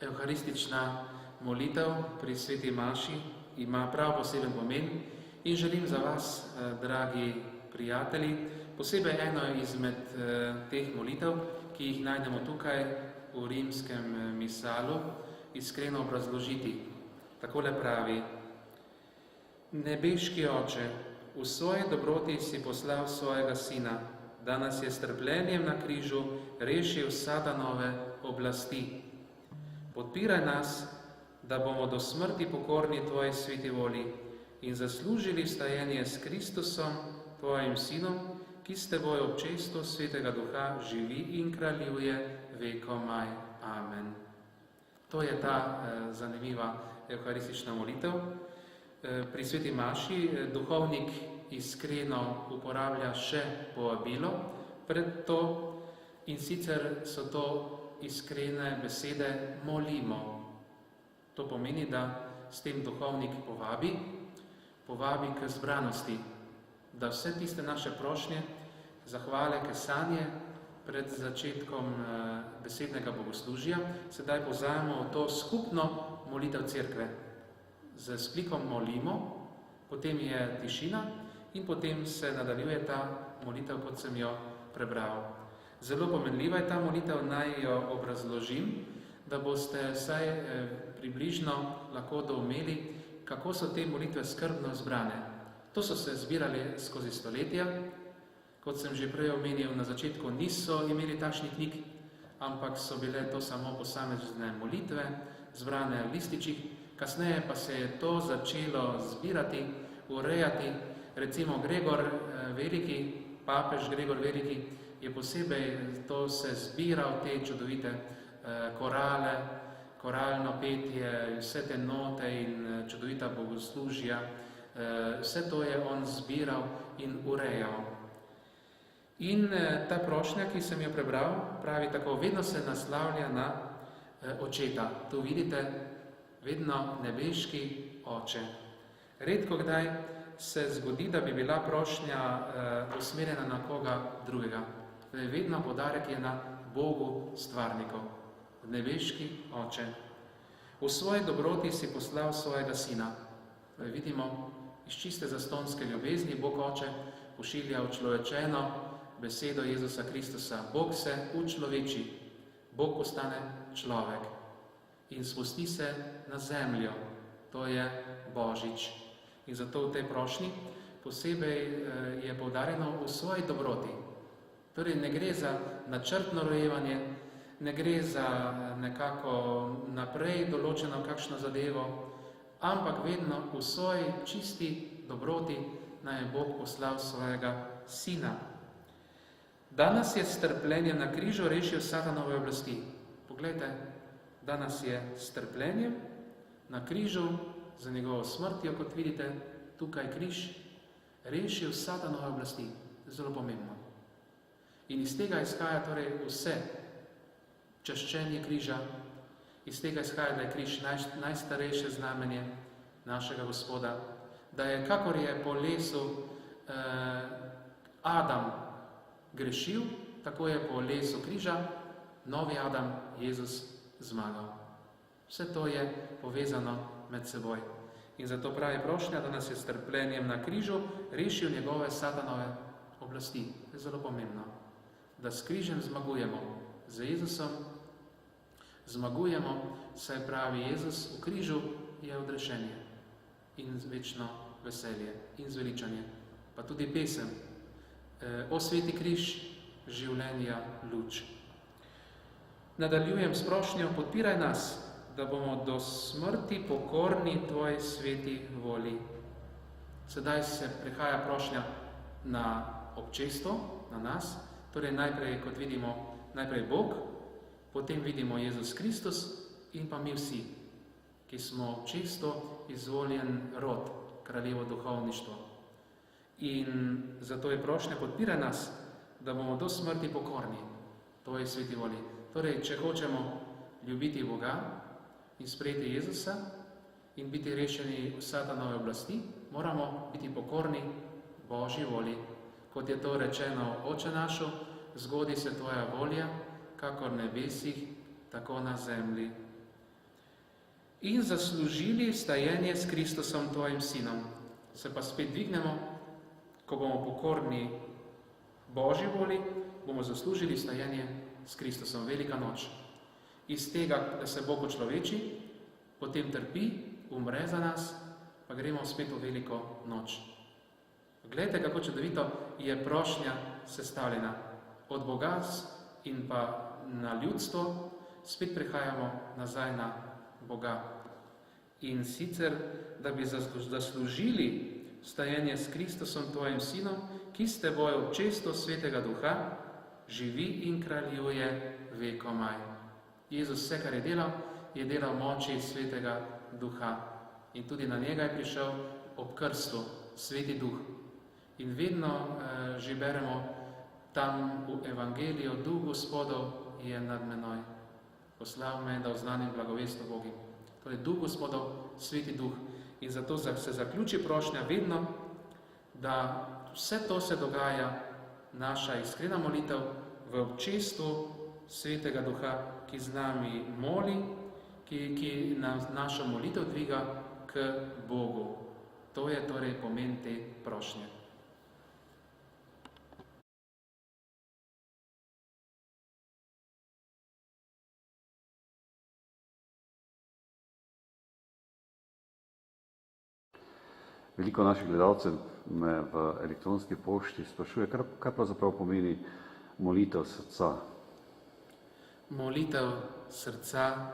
Speaker 1: Evharistična molitev pri sveti maši ima prav poseben pomen in želim za vas, dragi prijatelji, posebej eno izmed teh molitev, ki jih najdemo tukaj v rimskem misalu, iskreno obrazložiti. Takole pravi: Nebeški Oče, v svoji dobroti si poslal svojega Sina, da nas je s trpljenjem na križu rešil Satanove oblasti. Podpiraj nas, da bomo do smrti pokorni Tvoji sveti voli in zaslužili vstajenje s Kristusom, Tvojim Sinom, ki s Teboj ob čestu Svetega Duha živi in kraljuje vekomaj. Amen. To je ta zanimiva evharistična molitev. Pri sveti maši duhovnik iskreno uporablja še povabilo pred to, in sicer so to iskrene besede molimo. To pomeni, da s tem duhovnik povabi k zbranosti, da vse tiste naše prošnje, zahvale, kesanje pred začetkom besednega bogoslužja sedaj povzajemo v to skupno molitev cerkve. Z sklikom molimo, potem je tišina in potem se nadaljuje ta molitev, kot sem jo prebral. Zelo pomenljiva je ta molitev, naj jo obrazložim, da boste vsaj približno lahko doumeli, kako so te molitve skrbno zbrane. To so se zbirali skozi stoletja, kot sem že prej omenil, na začetku niso imeli takšnih knjig, ampak so bile to samo posamezne molitve, zbrane v lističih, kasneje pa se je to začelo zbirati, urejati. Recimo Gregor Veliki, papež Gregor Veliki, je posebej to se zbiral, te čudovite korale, koralno petje, vse te note in čudovita bogoslužja, vse to je on zbiral in urejal. In ta prošnja, ki sem jo prebral, pravi tako, vedno se naslavlja na očeta. Tu vidite, vedno nebeški oče. Redko kdaj se zgodi, da bi bila prošnja usmerjena na koga drugega. Vedno poudarek je na Bogu stvarnikov, nebeški oče. V svoji dobroti si poslal svojega sina. Vidimo, iz čiste zastonske ljubezni Bog oče pošilja učlovečeno besedo Jezusa Kristusa. Bog se učloveči, Bog postane človek in spusti se na zemljo, to je Božič. In zato v tej prošnji posebej je poudarjeno v svoji dobroti. Torej ne gre za načrtno rojevanje, ne gre za nekako naprej določeno kakšno zadevo, ampak vedno v svoji čisti dobroti naj je Bog poslal svojega sina. Danes je s trpljenjem na križu rešil satanove oblasti. Poglejte, danes je s trpljenjem na križu, za njegovo smrtjo, kot vidite, tukaj križ, rešil satanove oblasti. Zelo pomembno. In iz tega izhaja torej vse čaščenje križa, iz tega izhaja, da je križ najstarejše znamenje našega Gospoda, da je, kakor je po lesu Adam grešil, tako je po lesu križa novi Adam, Jezus, zmagal. Vse to je povezano med seboj. In zato pravi prošnja, da nas je s trpljenjem na križu rešil njegove satanove oblasti. To je zelo pomembno. Da s križem zmagujemo. Z Jezusom zmagujemo, saj pravi Jezus, v križu je odrešenje in večno veselje in zveličanje. Pa tudi pesem. O sveti križ, življenja luč. Nadaljujem s prošnjo, podpiraj nas, da bomo do smrti pokorni tvoji sveti voli. Sedaj se prihaja prošnja na občestvo, na nas, torej najprej, kot vidimo, najprej Bog, potem vidimo Jezus Kristus in pa mi vsi, ki smo čisto izvoljen rod, kraljevo duhovništvo. In zato je prošnja, podpiraj nas, da bomo do smrti pokorni tvoji sveti voli. Torej, če hočemo ljubiti Boga in sprejeti Jezusa in biti rešeni v satanove oblasti, moramo biti pokorni Božji voli. Kot je to rečeno, Oče našu, zgodi se tvoja volja, kakor na nebesih, tako na zemlji. In zaslužili stajenje s Kristusom, tvojim sinom. Se pa spet dvignemo, ko bomo pokorni Božji voli, bomo zaslužili stajenje s Kristusom, velika noč. Iz tega, da se Bog človeči, potem trpi, umre za nas, pa gremo spet v veliko noč. Glejte, kako čudovito je prošnja sestavljena. Od Boga in pa na ljudstvo spet prihajamo nazaj na Boga. In sicer, da bi zaslužili stajenje s Kristusom, tvojim sinom, ki s teboj v često svetega duha živi in kraljuje vekomaj. Jezus vse, kar je delal moči svetega duha. In tudi na njega je prišel ob krstu sveti duh. In vedno že beremo tam v Evangeliju, Duh Gospodov je nad menoj. Poslal me, da oznanim blagovest o Bogu. Torej, Duh Gospodov, sveti duh. In zato se zaključi prošnja vedno, da vse to se dogaja, naša iskrena molitev v občestvu Svetega Duha, ki z nami moli, ki našo molitev dviga k Bogu. To je torej pomen te prošnje.
Speaker 2: Veliko naših gledalcev me v elektronski pošti sprašuje, kaj pravzaprav pomeni molitev srca.
Speaker 1: Molitev srca,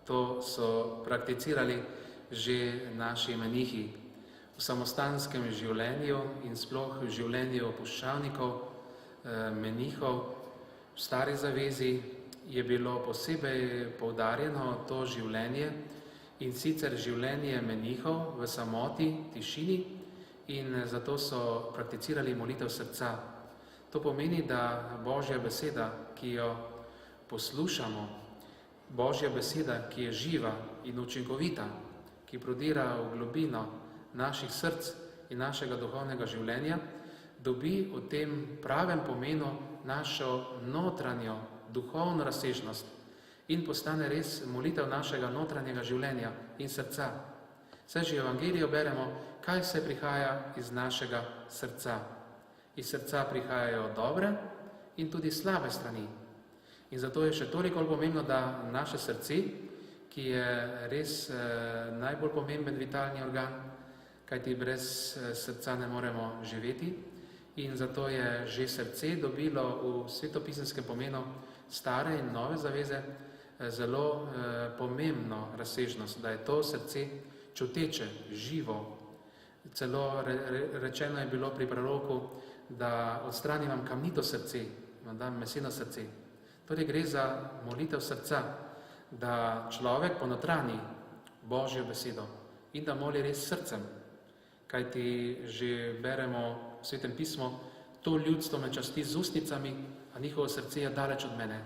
Speaker 1: to so prakticirali že naši menihi v samostanskem življenju in sploh v življenju puščavnikov, menihov. V Stari zavezi je bilo posebej poudarjeno to življenje, in sicer življenje menihov v samoti, tišini, in zato so prakticirali molitev srca. To pomeni, da Božja beseda, ki jo poslušamo, Božja beseda, ki je živa in učinkovita, ki prodira v globino naših src in našega duhovnega življenja, dobi v tem pravem pomenu našo notranjo duhovno razsežnost in postane res molitev našega notranjega življenja in srca. Saj že v Evangeliju beremo, kaj vse prihaja iz našega srca. Iz srca prihajajo dobre in tudi slabe strani. In zato je še toliko pomembno, da naše srce, ki je res najbolj pomemben vitalni organ, kajti brez srca ne moremo živeti, in zato je že srce dobilo v svetopisenskem pomenu Stare in Nove zaveze zelo pomembno razsežnost, da je to srce čuteče, živo. Celo rečeno je bilo pri proroku, da odstrani vam kamnito srce, vam dam meseno srce. Torej gre za molitev srca, da človek ponotrani Božjo besedo in da moli res srcem. Kajti že beremo v Svetem pismu, to ljudstvo me časti z ustnicami, a njihovo srce je daleč od mene.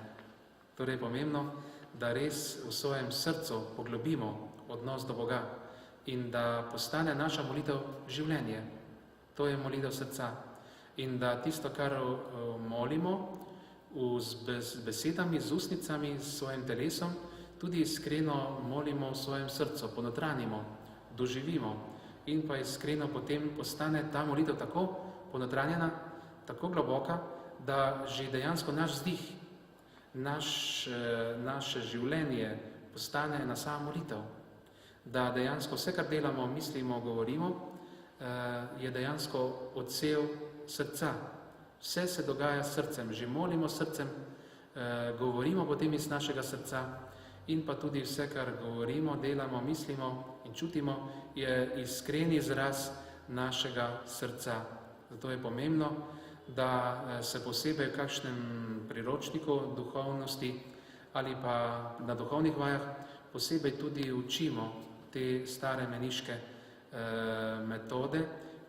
Speaker 1: Torej je pomembno, da res v svojem srcu poglobimo odnos do Boga in da postane naša molitev življenje. To je molitev srca. In da tisto, kar molimo z besedami, z ustnicami, s svojim telesom, tudi iskreno molimo v svojem srcu, ponotranimo, doživimo in pa iskreno potem postane ta molitev tako ponotranjena, tako globoka, da že dejansko naš vzdih, naše življenje postane ena sama molitev. Da dejansko vse, kar delamo, mislimo, govorimo, je dejansko odsev srca. Vse se dogaja s srcem, že molimo s srcem, govorimo potem iz našega srca in pa tudi vse, kar govorimo, delamo, mislimo in čutimo, je iskren izraz našega srca. Zato je pomembno, da se posebej v kakšnem priročniku duhovnosti ali pa na duhovnih vajah posebej tudi učimo te stare meniške metode,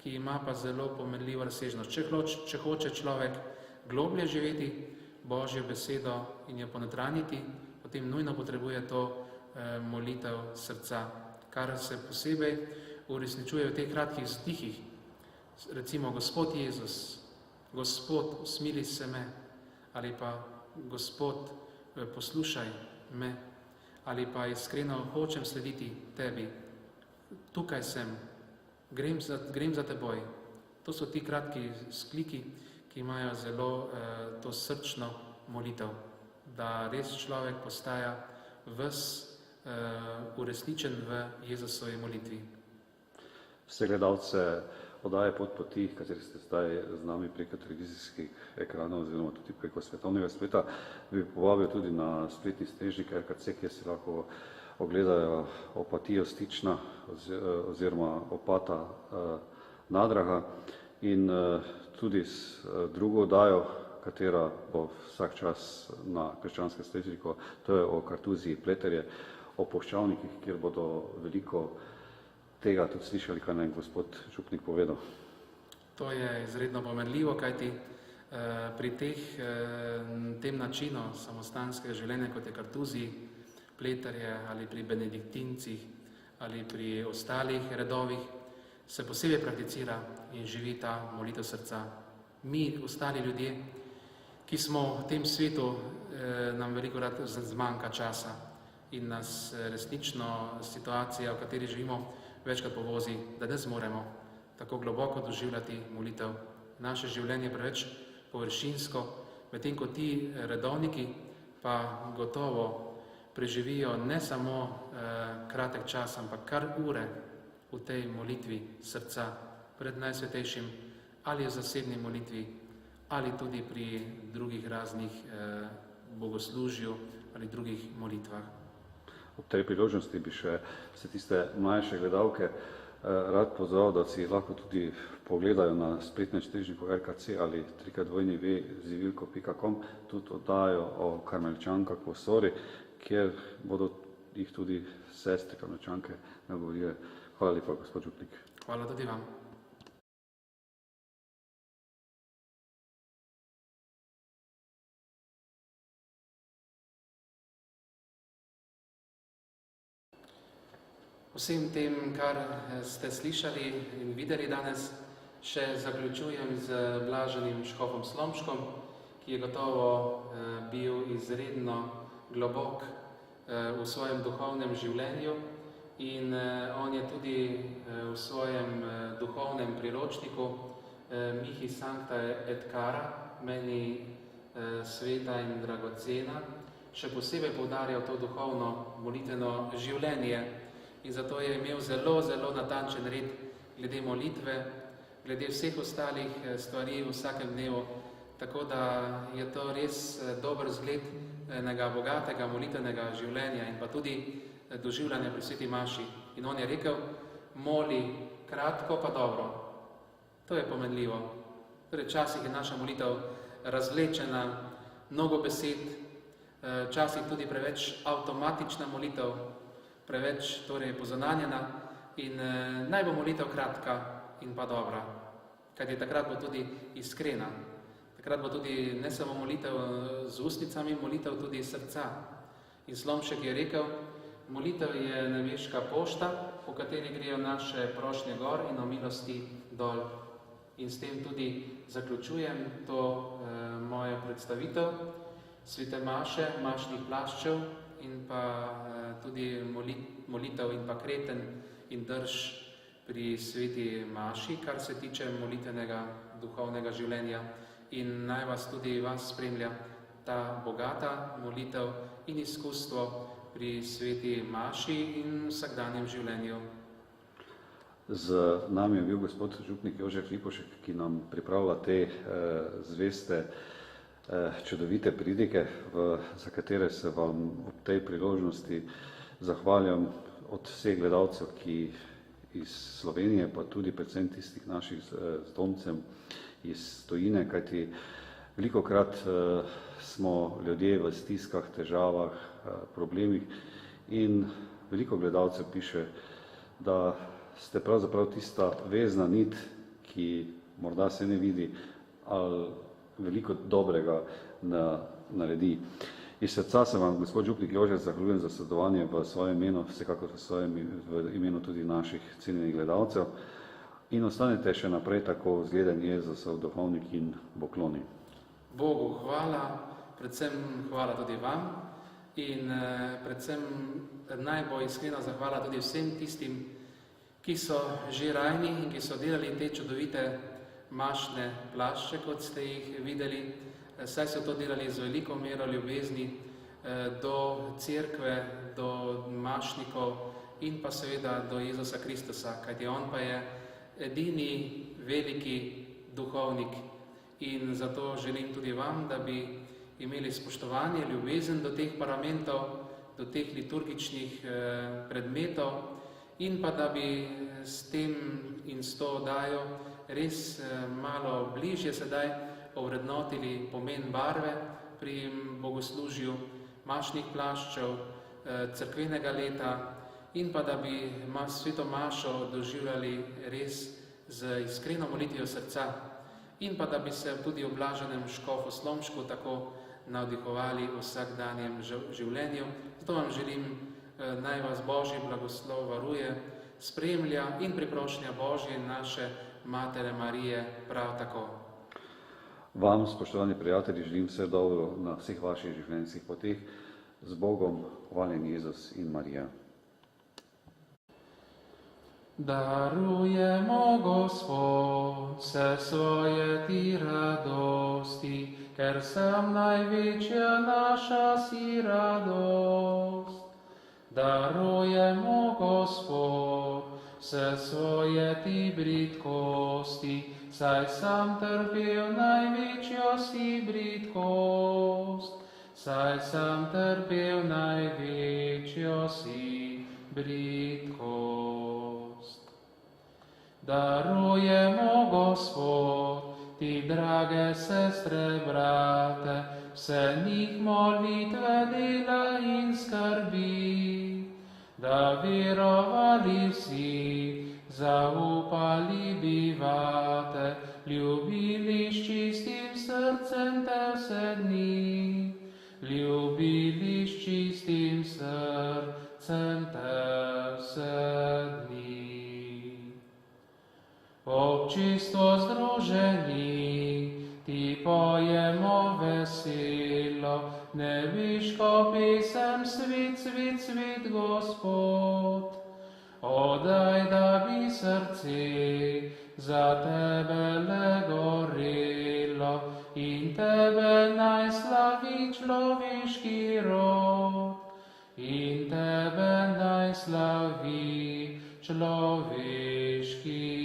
Speaker 1: ki ima pa zelo pomenljivo razsežnost. Če hoče človek globlje živeti Božjo besedo in jo ponotranjiti, potem nujno potrebuje to molitev srca, kar se posebej uresničuje v teh kratkih vzdihih. Recimo, Gospod Jezus, Gospod, usmili se me, ali pa Gospod, poslušaj me, ali pa iskreno hočem slediti tebi, tukaj sem, grem za teboj. To so ti kratki skliki, ki imajo zelo to srčno molitev, da res človek postaja ves uresničen v Jezusovi molitvi.
Speaker 2: Vse gledalce oddaje Pot poti, kateri ste zdaj z nami preko televizijskih ekranov oziroma tudi preko svetovnega spleta, bi povabil tudi na spletni strežnik RKC, kjer si lahko ogledajo opatijo Stična oziroma opata Nadraga in tudi drugo oddajo, katera bo vsak čas na krščanskem strežniku, to je o kartuziji Pleterje, o puščavnikih, kjer bodo veliko tega tudi slišali, kaj naj gospod župnik povedal.
Speaker 1: To je izredno pomenljivo, kajti pri tem načinu samostanskega življenja, kot je kartuziji Pleterje ali pri benediktincih ali pri ostalih redovih, se posebej prakticira in živi ta molitev srca. Mi, ostali ljudje, ki smo v tem svetu, nam veliko rad zmanjka časa in nas resnično situacija, v kateri živimo, večkrat povozi, da ne zmoremo tako globoko doživljati molitev. Naše življenje je preveč površinsko, medtem ko ti redovniki pa gotovo preživijo ne samo kratek čas, ampak kar ure v tej molitvi srca pred Najsvetejšim ali v zasebni molitvi ali tudi pri drugih raznih bogoslužju ali drugih molitvah.
Speaker 2: Ob tej priložnosti bi še vse tiste mlajše gledalke rad pozval, da si lahko tudi pogledajo na spletnem strežniku RKC ali www.zivilko.com tudi oddajo o karmeličankah v Sori, kjer bodo jih tudi sestre karmeličanke nagovorile. Hvala lepa, gospod župnik.
Speaker 1: Hvala tudi vam. Vsem tem, kar ste slišali in videli danes, še zaključujem z blaženim škofom Slomškom, ki je gotovo bil izredno globok v svojem duhovnem življenju in on je tudi v svojem duhovnem priročniku Mihi Sancta et Cara, meni sveta in dragocena, še posebej poudarjal to duhovno molitveno življenje. In zato je imel zelo, zelo natančen red glede molitve, glede vseh ostalih stvari v vsakem dnevu. Tako da je to res dober zgled enega bogatega molitvenega življenja in pa tudi doživljanja pri sveti maši. In on je rekel, moli kratko pa dobro. To je pomenljivo. Torej, včasih je naša molitev razvlečena, mnogo besed, včasih tudi preveč avtomatična molitev, preveč torej pozananjena in naj bo molitev kratka in pa dobra, kajti takrat bo tudi iskrena. Takrat bo tudi ne samo molitev z ustnicami, molitev tudi srca. In Slomšek je rekel, molitev je nebeška pošta, po kateri grejo naše prošnje gor in o milosti dol. In s tem tudi zaključujem to mojo predstavitev svete maše, mašnih plaščev in pa tudi molitev in pa kreten in drž pri sveti maši, kar se tiče molitvenega duhovnega življenja. In naj vas tudi vas spremlja ta bogata molitev in izkustvo pri sveti maši in vsakdanjem življenju.
Speaker 2: Z nami je bil gospod župnik Jožef Lipovšek, ki nam pripravlja te zveste čudovite pridike, za katere se vam ob tej priložnosti zahvaljam od vseh gledalcev, ki iz Slovenije, pa tudi predvsem tistih naših zdomcem iz tujine, kajti velikokrat smo ljudje v stiskah, težavah, problemih in veliko gledalcev piše, da ste pravzaprav tista vezna nit, ki morda se ne vidi, ali veliko dobrega naredi. Iz srca se vam, gospod župnik Jožef, zahvaljujem za sodelovanje v svojem imenu, vsekakor v imenu tudi naših cenjenih gledalcev. In ostanete še naprej tako zgleden Jezusov duhovnik in pokloni.
Speaker 1: Bogu hvala, predvsem hvala tudi vam in predvsem najbolj iskrena zahvala tudi vsem tistim, ki so že rajni in ki so delali te čudovite mašne plašče, kot ste jih videli. Saj so to delali z veliko mero ljubezni do cerkve, do mašnikov in pa seveda do Jezusa Kristusa, kajti on pa je edini veliki duhovnik. In zato želim tudi vam, da bi imeli spoštovanje, ljubezen do teh paramentov, do teh liturgičnih predmetov in pa da bi s tem in s to oddajo res malo bližje sedaj ovrednotili pomen barve pri bogoslužju, mašnih plaščev, cerkvenega leta in pa da bi sveto mašo doživljali res z iskreno molitvijo srca in pa da bi se tudi v blaženem škofu Slomšku tako navdihovali v vsakdanjem življenju. Zato vam želim, naj vas Božji blagoslov varuje, spremlja in priprošnja Božje naše Matere Marije prav tako.
Speaker 2: Vam, spoštovani prijatelji, želim vse dobro na vseh vaših življenjskih poteh. Z Bogom, hvaljen Jezus in Marija.
Speaker 1: Darujemo, Gospod, vse svoje ti radosti, ker sam največja naša si radost. Darujemo, Gospod, vse svoje ti bridkosti, saj sam trpel največjo si bridkost. Saj sam trpel največjo si bridkost. Darujemo, Gospod, ti drage sestre, brate, vse njih molitve, dela in skrbi, da verovali vsi, zaupali bivate, ljubili s čistim srcem te vse dni, ljubili s čistim srcem te vse dni. Občestvo združeni, ti pojemo veselo, nebeško pesem, svit, svit, svit, Gospod. Odaj, da bi srce za tebe le gorelo in tebe naj slavi človeški rod. In tebe naj slavi človeški